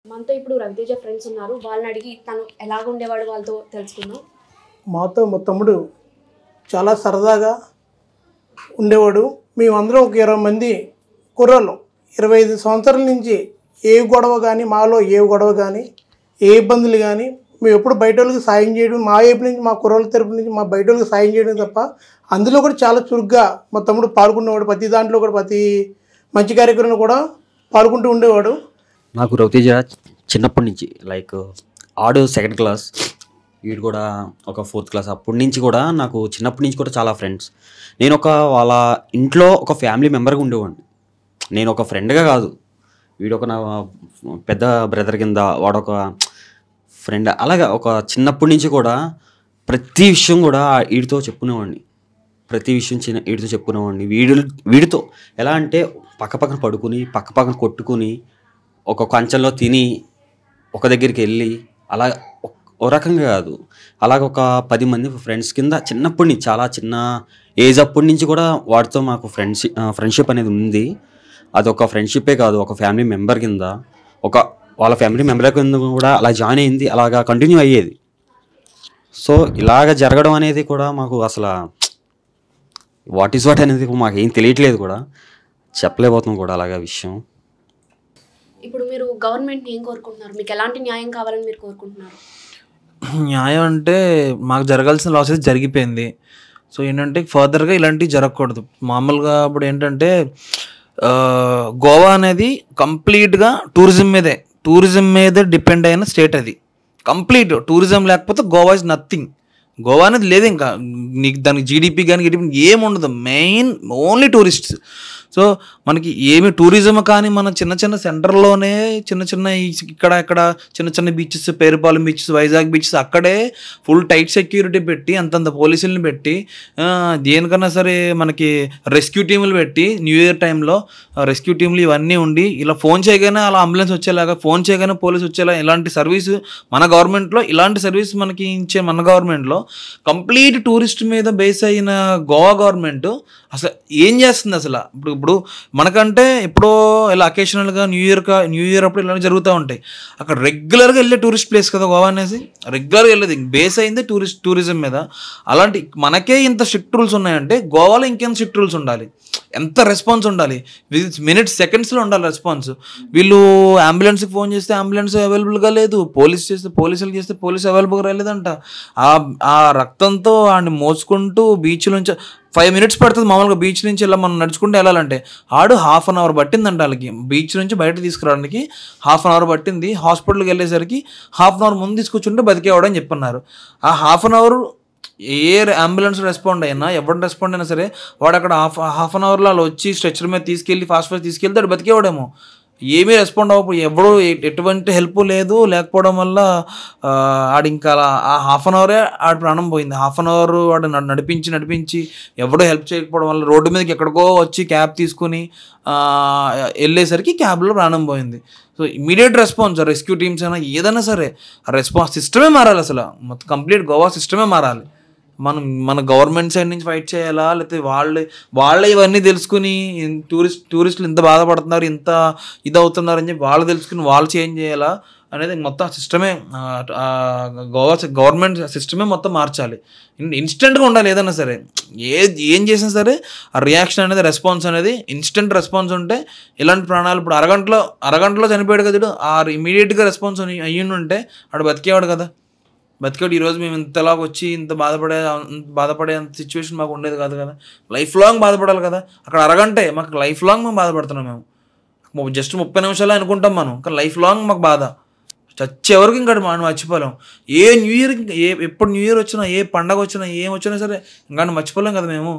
మనతో ఇప్పుడు రవితేజ ఫ్రెండ్స్ ఉన్నారు. వాళ్ళని అడిగి తను ఎలాగ ఉండేవాడు వాళ్ళతో తెలుసుకుందాం. మాతో మా తమ్ముడు చాలా సరదాగా ఉండేవాడు. మేమందరం ఒక 20 మంది కుర్రోళ్ళం. 25 సంవత్సరాల నుంచి ఏ గొడవ కానీ, మాలో ఏ గొడవ కానీ, ఏ ఇబ్బందులు కానీ మేము ఎప్పుడు బయట వాళ్ళకి సాయం చేయడం, మా వైపు నుంచి మా కుర్రోళ్ళ తరపు నుంచి మా బయట వాళ్ళకి సాయం చేయడం తప్ప, అందులో కూడా చాలా చురుగ్గా మా తమ్ముడు పాల్గొనేవాడు. ప్రతి దాంట్లో కూడా ప్రతి మంచి కార్యక్రమంలో కూడా పాల్గొంటూ ఉండేవాడు. నాకు రవితేజ చిన్నప్పటి నుంచి లైక్ ఆడు 2nd క్లాస్, వీడు కూడా ఒక 4th క్లాస్. అప్పటి నుంచి కూడా నాకు చిన్నప్పటి నుంచి కూడా చాలా ఫ్రెండ్స్. నేను వాళ్ళ ఇంట్లో ఒక ఫ్యామిలీ మెంబర్గా ఉండేవాడిని. నేను ఒక ఫ్రెండ్గా కాదు, వీడు ఒక నా పెద్ద బ్రదర్ కింద, వాడొక ఫ్రెండ్. అలాగా ఒక చిన్నప్పటి నుంచి కూడా ప్రతి విషయం కూడా వీడితో చెప్పుకునేవాడిని. ప్రతి విషయం వీడితో చెప్పుకునేవాడిని. వీడితో ఎలా అంటే పక్కన పడుకుని పక్కన కొట్టుకుని ఒక కంచంలో తిని ఒక దగ్గరికి వెళ్ళి అలా ఓ రకంగా కాదు, అలాగ ఒక 10 మంది ఫ్రెండ్స్ కింద చిన్నప్పటి నుంచి, చాలా చిన్న ఏజ్ అప్పటి నుంచి కూడా వాడితో మాకు ఫ్రెండ్షిప్ అనేది ఉంది. అదొక ఫ్రెండ్షిప్పే కాదు, ఒక ఫ్యామిలీ మెంబర్ కింద, వాళ్ళ ఫ్యామిలీ మెంబర్ కింద కూడా అలా జాయిన్ అయింది, అలాగా కంటిన్యూ అయ్యేది. సో ఇలాగ జరగడం అనేది కూడా మాకు అసలు వాట్ ఈస్ వాట్ అనేది మాకు ఏం తెలియట్లేదు, కూడా చెప్పలేకపోతున్నాం కూడా అలాగా విషయం. ఇప్పుడు మీరు గవర్నమెంట్ని ఏం కోరుకుంటున్నారు? మీకు ఎలాంటి న్యాయం కావాలని మీరు కోరుకుంటున్నారు? న్యాయం అంటే మాకు జరగాల్సిన లాస్ అయితే జరిగిపోయింది. సో ఏంటంటే ఫర్దర్గా ఇలాంటివి జరగకూడదు. మామూలుగా ఇప్పుడు ఏంటంటే గోవా అనేది కంప్లీట్గా టూరిజం మీదే డిపెండ్ అయిన స్టేట్. అది కంప్లీట్ టూరిజం లేకపోతే గోవా ఇస్ నథింగ్. గోవా అనేది లేదు, ఇంకా నీకు దానికి జీడిపి కానీ ఏముండదు. Main only tourists. సో మనకి ఏమి టూరిజం కానీ మన చిన్న సెంటర్లోనే చిన్న ఇక్కడ చిన్న beaches, Perupalem beaches, Vizag beaches, అక్కడే ఫుల్ టైట్ సెక్యూరిటీ పెట్టి అంతంత పోలీసులను పెట్టి, దేనికన్నా సరే మనకి రెస్క్యూ టీములు పెట్టి, న్యూ ఇయర్ టైంలో రెస్క్యూ టీములు ఇవన్నీ ఉండి, ఇలా ఫోన్ చేయగానే అలా అంబులెన్స్ వచ్చేలాగా, ఫోన్ చేయగానే పోలీసు వచ్చేలా ఇలాంటి సర్వీసు మన గవర్నమెంట్లో, ఇలాంటి సర్వీస్ మనకి ఇచ్చే మన గవర్నమెంట్లో కంప్లీట్ టూరిస్ట్ మీద బేస్ అయిన గోవా గవర్నమెంట్ అసలు ఏం చేస్తుంది అసలు? ఇప్పుడు మనకంటే ఎప్పుడో ఇలా అకేషనల్గా న్యూ ఇయర్ అప్పుడు ఇలా జరుగుతూ ఉంటాయి. అక్కడ రెగ్యులర్గా వెళ్ళే టూరిస్ట్ ప్లేస్ కదా గోవా అనేసి, రెగ్యులర్గా వెళ్ళేది బేస్ అయింది టూరిజం మీద. అలాంటి మనకే ఇంత స్ట్రిక్ట్ రూల్స్ ఉన్నాయంటే గోవాలో ఇంకెంత స్ట్రిక్ట్ రూల్స్ ఉండాలి, ఎంత రెస్పాన్స్ ఉండాలి, మినిట్స్ సెకండ్స్లో ఉండాలి రెస్పాన్స్. వీళ్ళు అంబులెన్స్కి ఫోన్ చేస్తే అంబులెన్స్ అవైలబుల్గా లేదు, పోలీసులు చేస్తే పోలీసు అవైలబుల్గా రాలేదంట. ఆ రక్తంతో వాడిని మోసుకుంటూ బీచ్ నుంచి 5 minutes పడుతుంది. మామూలుగా బీచ్ నుంచి ఇలా మనం నడుచుకుంటూ వెళ్ళాలంటే 1/2 an hour పట్టిందంట వాళ్ళకి. బీచ్ నుంచి బయట తీసుకురావడానికి 1/2 an hour పట్టింది. హాస్పిటల్కి వెళ్ళేసరికి 1/2 an hour ముందు తీసుకొచ్చుంటే బతికేవాడని చెప్పన్నారు. ఆ 1/2 an hour A ambulance respond అయినా, ఎవరిని రెస్పాండ్ అయినా సరే, వాడు అక్కడ హాఫ్ అన్ అవర్లో అలా వచ్చి స్ట్రెచర్ మీద తీసుకెళ్ళి ఫాస్ట్ తీసుకెళ్తే వాడు బతికేవాడేమో. ఏమీ రెస్పాండ్ అవ్వకపోయి ఎవడో ఎటువంటి హెల్ప్ లేకపోవడం వల్ల ఆడు ఇంకా అలా ఆ 1/2 an hour ఆడి ప్రాణం పోయింది. 1/2 an hour వాడు నడిపించి ఎవడో హెల్ప్ చేయకపోవడం వల్ల రోడ్డు మీదకి ఎక్కడికో వచ్చి క్యాబ్ తీసుకుని వెళ్ళేసరికి క్యాబ్లో ప్రాణం పోయింది. So immediate response, rescue teams అయినా ఏదైనా సరే ఆ రెస్పాన్స్ సిస్టమే మారాలి. అసలు మొత్తం కంప్లీట్ గోవా సిస్టమే మారాలి. మన గవర్నమెంట్ సైడ్ నుంచి ఫైట్ చేయాలా, లేకపోతే వాళ్ళే ఇవన్నీ తెలుసుకుని టూరిస్టులు ఇంత బాధపడుతున్నారు, ఇంత ఇదవుతున్నారు అని చెప్పి వాళ్ళు తెలుసుకుని వాళ్ళు చేంజ్ చేయాలా అనేది మొత్తం సిస్టమే, గవర్నమెంట్ సిస్టమే మొత్తం మార్చాలి. ఇన్స్టెంట్గా ఉండాలి. ఏదైనా సరే ఏం చేసినా సరే ఆ రియాక్షన్ అనేది, రెస్పాన్స్ అనేది ఇన్స్టెంట్ రెస్పాన్స్ ఉంటే ఇలాంటి ప్రాణాలు, ఇప్పుడు అరగంటలో చనిపోయాడు కదా, ఆ ఇమీడియట్గా రెస్పాన్స్ అయ్యి ఉంటే ఆడు బతికేవాడు కదా. బతికాడు. ఈరోజు మేము ఇంతలాగా వచ్చి ఇంత బాధపడే అంత సిచ్యువేషన్ మాకు ఉండేది కాదు కదా. లైఫ్ లాంగ్ బాధపడాలి కదా. అక్కడ అరగంటే మాకు లైఫ్ లాంగ్ మేము బాధపడుతున్నాం. మేము జస్ట్ 30 నిమిషాలు అనుకుంటాం మనం, కానీ లైఫ్ లాంగ్ మాకు బాధ. చచ్చే వరకు ఇంకా మనం మర్చిపోలేం. ఏ న్యూ ఇయర్, ఎప్పుడు న్యూ ఇయర్ వచ్చినా, ఏ పండగ వచ్చినా, ఏం వచ్చినా సరే ఇంకా మర్చిపోలేం కదా మేము.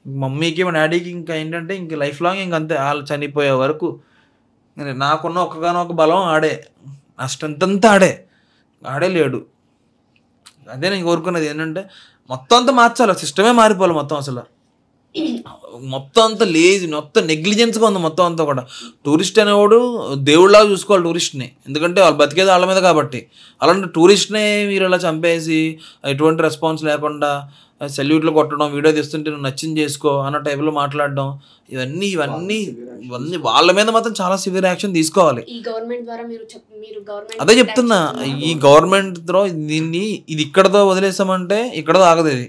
మమ్మీకి మా డాడీకి ఇంకా ఏంటంటే ఇంక లైఫ్ లాంగ్ ఇంక అంతే, వాళ్ళు చనిపోయే వరకు. నాకున్న ఒక్కగానొక్క బలం ఆడే, నా స్ట్రెంత్ అంతా ఆడే లేడు. అదే నేను కోరుకున్నది ఏంటంటే మొత్తం అంతా మార్చాలి, సిస్టమే మారిపోవాలి మొత్తం అసలు. మొత్తం అంతా లేజీ, మొత్తం నెగ్లిజెన్స్గా ఉంది మొత్తం అంతా కూడా. టూరిస్ట్ అనేవాడు దేవుళ్ళలాగా చూసుకోవాలి టూరిస్ట్ని, ఎందుకంటే వాళ్ళు బతికేది వాళ్ళ మీద కాబట్టి. అలాంటి టూరిస్ట్నే మీరు ఇలా చంపేసి ఎటువంటి రెస్పాన్స్ లేకుండా సెల్యూట్లు కొట్టడం, వీడియో తీస్తుంటే నువ్వు నచ్చింది చేసుకో అన్న టైప్లో మాట్లాడడం, ఇవన్నీ వాళ్ళ మీద మాత్రం చాలా సివియర్ యాక్షన్ తీసుకోవాలి. ఈ గవర్నమెంట్ ద్వారా మీరు గవర్నమెంట్ అదే చెప్తున్నా, ఈ గవర్నమెంట్ తో ఇది ఇక్కడతో వదిలేసామంటే ఇక్కడతో ఆగదు. ఇది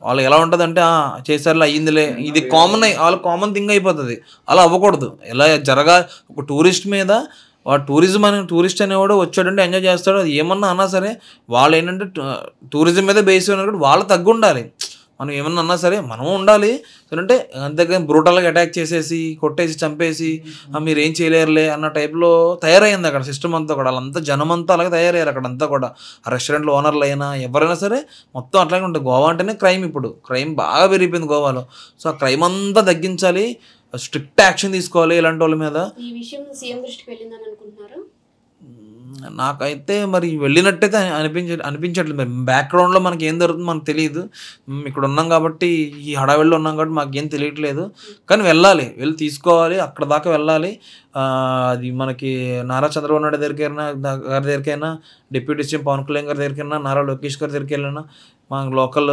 వాళ్ళు ఎలా ఉంటుంది అంటే చేసారులే అయ్యిందిలే, ఇది వాళ్ళ కామన్ థింగ్ అయిపోతుంది. అలా అవ్వకూడదు. ఎలా ఒక టూరిస్ట్ మీద టూరిస్ట్ అనేవాడు వచ్చాడంటే ఎంజాయ్ చేస్తాడు, అది ఏమన్నా అన్నా సరే వాళ్ళు ఏంటంటే టూరిజం మీద బేస్ అయినప్పుడు వాళ్ళు తగ్గు ఉండాలి. మనం ఏమన్నా అన్నా సరే మనము ఉండాలి. అంటే అంతేగాని బ్రూటల్గా అటాక్ చేసేసి కొట్టేసి చంపేసి మీరు ఏం చేయలేరులే అన్న టైప్లో తయారైంది అక్కడ సిస్టమ్ అంతా కూడా. వాళ్ళంతా జనం అంతా అలాగే తయారయ్యారు అక్కడ అంతా కూడా. ఆ రెస్టారెంట్లో ఓనర్లు అయినా ఎవరైనా సరే మొత్తం అట్లాగే ఉంటుంది. గోవా అంటేనే క్రైమ్, ఇప్పుడు క్రైమ్ బాగా పెరిగిపోయింది గోవాలో. సో ఆ క్రైమ్ అంతా తగ్గించాలి, స్ట్రిక్ట్ యాక్షన్ తీసుకోవాలి ఇలాంటి వాళ్ళ మీద. ఈ విషయం సీఎం దృష్టికి వెళ్ళిందని అనుకుంటున్నారా? నాకైతే మరి వెళ్ళినట్టయితే అనిపించట్లేదు. మరి బ్యాక్గ్రౌండ్లో మనకి ఏం జరుగుతుందో మనకు తెలియదు. ఇక్కడ ఉన్నాం కాబట్టి, ఈ హడావిడిలో ఉన్నాం కాబట్టి మాకేం తెలియట్లేదు. కానీ వెళ్ళాలి, వెళ్ళి తీసుకోవాలి, అక్కడ దాకా వెళ్ళాలి. అది మనకి నారా చంద్రబాబు నాయుడు గారి దగ్గరికైనా, డిప్యూటీ సీఎం పవన్ కళ్యాణ్ గారి దగ్గరికైనా, నారా లోకేష్ గారి దగ్గరికి వెళ్ళినా, మాకు లోకల్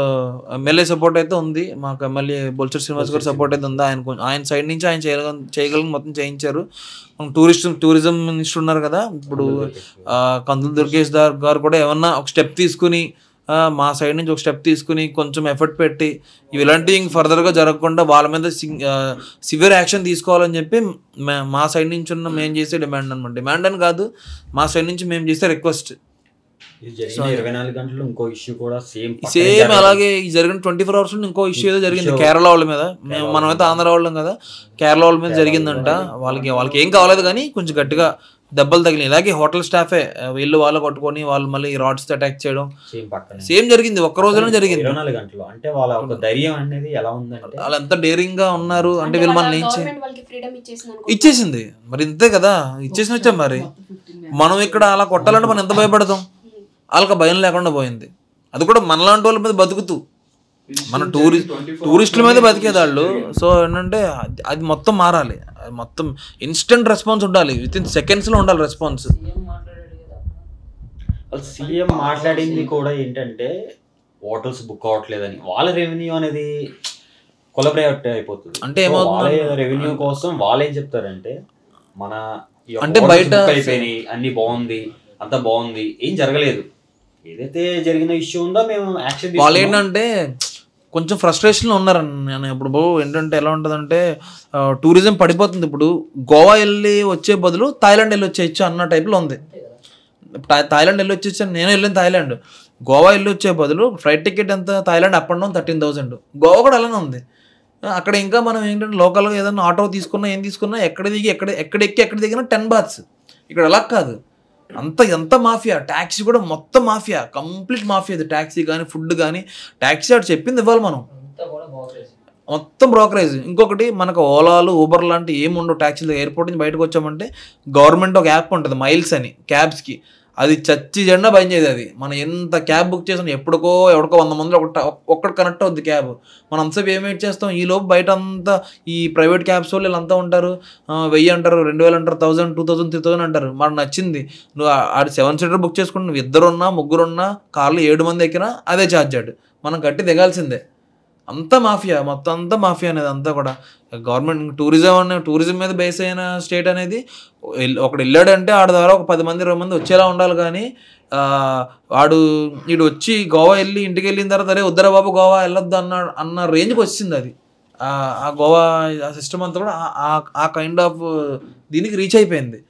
ఎమ్మెల్యే సపోర్ట్ అయితే ఉంది. మాకు ఎమ్మెల్యే బొల్చర్ శ్రీనివాస్ గారి సపోర్ట్ అయితే ఉంది. ఆయన సైడ్ నుంచి ఆయన చేయగలిగి మొత్తం చేయించారు. టూరిజం మినిస్టర్ ఉన్నారు కదా ఇప్పుడు, కందులు దుర్గేష్ గారు కూడా ఏమన్నా ఒక స్టెప్ తీసుకుని, మా సైడ్ నుంచి ఒక స్టెప్ తీసుకుని కొంచెం ఎఫర్ట్ పెట్టి ఇలాంటివి ఇంక ఫర్దర్గా జరగకుండా వాళ్ళ మీద సివియర్ యాక్షన్ తీసుకోవాలని చెప్పి మా సైడ్ నుంచి మేము చేసే డిమాండ్ అనమాట. డిమాండ్ అని కాదు, మా సైడ్ నుంచి మేము చేసే రిక్వెస్ట్. 24 గంటలు ఇంకో ఇష్యూ కూడా సేమ్ అలాగే జరిగిన 24 hours ఇంకో ఇష్యూ ఏదో జరిగింది కేరళ వాళ్ళ మీద. మనమైతే ఆంధ్ర వాళ్ళం కదా, కేరళ వాళ్ళ మీద జరిగిందంట. వాళ్ళకి ఏం కావలేదు కానీ కొంచెం గట్టిగా దెబ్బలు తగిలినాయి. ఇలాగే హోటల్ స్టాఫే వీళ్ళు వాళ్ళు కొట్టుకొని వాళ్ళు మళ్ళీ రాడ్స్ అటాక్ చేయడం సేమ్ జరిగింది. ఒక్క రోజులోనే జరిగింది. 24 గంటలు అంటే వాళ్ళ ఒక ధైర్యం అనేది ఎలా ఉందంటే వాళ్ళు ఎంత డేరింగ్ గా ఉన్నారు అంటే వీళ్ళు మన ఇచ్చేసింది. మరి ఇంతే కదా, ఇచ్చేసిన వచ్చాం. మరి మనం ఇక్కడ అలా కొట్టాలంటే మనం ఎంత భయపడతాం? వాళ్ళకి భయం లేకుండా పోయింది. అది కూడా మనలాంటి వాళ్ళ మీద బతుకుతూ, మన టూరిస్టుల మీద బతికేది వాళ్ళు. సో ఏంటంటే అది మొత్తం మారాలి, మొత్తం ఇన్స్టెంట్ రెస్పాన్స్ ఉండాలి, విత్ ఇన్ సెకండ్స్లో ఉండాలి రెస్పాన్స్. సీఎం మాట్లాడింది కూడా ఏంటంటే హోటల్స్ బుక్ అవ్వట్లేదని, వాళ్ళ రెవెన్యూ అనేది కొలబరేట్ అయిపోతుంది. అంటే ఏమవుతుంది, రెవెన్యూ కోసం వాళ్ళు ఏం చెప్తారంటే మన అంటే బయట అయిపోయినాయి, అన్ని బాగుంది, అంత బాగుంది, ఏం జరగలేదు, ఏదైతే జరిగిన ఇష్యూ ఉందో మేము యాక్షన్. వాళ్ళు ఏంటంటే కొంచెం ఫ్రస్ట్రేషన్లో ఉన్నారు. నేను ఇప్పుడు ఏంటంటే ఎలా ఉంటుందంటే టూరిజం పడిపోతుంది. ఇప్పుడు గోవా వెళ్ళి వచ్చే బదులు థాయిలాండ్ వెళ్ళి వచ్చేయచ్చు అన్న టైప్లో ఉంది. థాయిలాండ్ వెళ్ళి వచ్చేసాను, నేను వెళ్ళాను థాయిలాండ్. గోవా వెళ్ళి వచ్చే బదులు ఫ్లైట్ టికెట్ ఎంత, Thailand up and down 13,000. Goa కూడా అలానే ఉంది. అక్కడ ఇంకా మనం ఏంటంటే లోకల్గా ఏదైనా ఆటో తీసుకున్నా ఏం తీసుకున్నా ఎక్కడ దిగి ఎక్కడ దిగినా 10 baht. ఇక్కడ అలా కాదు, ఎంత మాఫియా. ట్యాక్సీ కూడా మొత్తం మాఫియా, కంప్లీట్ మాఫియా. అది ట్యాక్సీ కానీ ఫుడ్ కానీ, ట్యాక్సీ అటు చెప్పింది ఇవ్వాలి, మనం మొత్తం బ్రోకరేజ్. ఇంకొకటి మనకు ఓలాలు ఊబర్ లాంటి ఏమి ఉండవు ట్యాక్సీలు. ఎయిర్పోర్ట్ నుంచి బయటకు వచ్చామంటే గవర్నమెంట్ ఒక యాప్ ఉంటుంది మైల్స్ అని, క్యాబ్స్కి. అది చచ్చి జెండా బంద్ చేయదు. అది మనం ఎంత క్యాబ్ బుక్ చేసాం, ఎవడికో 100 మందిలో ఒక్కటి కనెక్ట్ అవుద్ది క్యాబ్. మనం అంతసేపు ఏం వెయిట్ చేస్తాం? ఈ లోపు బయట అంతా ఈ ప్రైవేట్ క్యాబ్స్ వాళ్ళు వీళ్ళంతా ఉంటారు, 1000 అంటారు, 2000 అంటారు, 1000, 2000, 3000 అంటారు. మనకు నచ్చింది నువ్వు ఆడు 7 seater బుక్ చేసుకుంటే నువ్వు 2 ఉన్నా 3 ఉన్నా కార్లు 7 మంది ఎక్కినా అదే ఛార్జ్ ఆడు, మనం కట్టి దిగాల్సిందే. అంతా మాఫియా, మొత్తం అంతా మాఫియా అనేది అంతా కూడా. గవర్నమెంట్ టూరిజం మీద బేస్ అయిన స్టేట్ అనేది ఒకడు వెళ్ళాడంటే ఆడ ద్వారా ఒక 10 మంది 20 మంది వచ్చేలా ఉండాలి. కానీ వీడు వచ్చి గోవా వెళ్ళి ఇంటికి వెళ్ళిన తర్వాత అరే వద్దరా బాబు గోవా వెళ్ళొద్దు అన్న రేంజ్కి వచ్చింది. అది ఆ గోవా సిస్టమ్ అంతా కూడా ఆ కైండ్ ఆఫ్ దీనికి రీచ్ అయిపోయింది.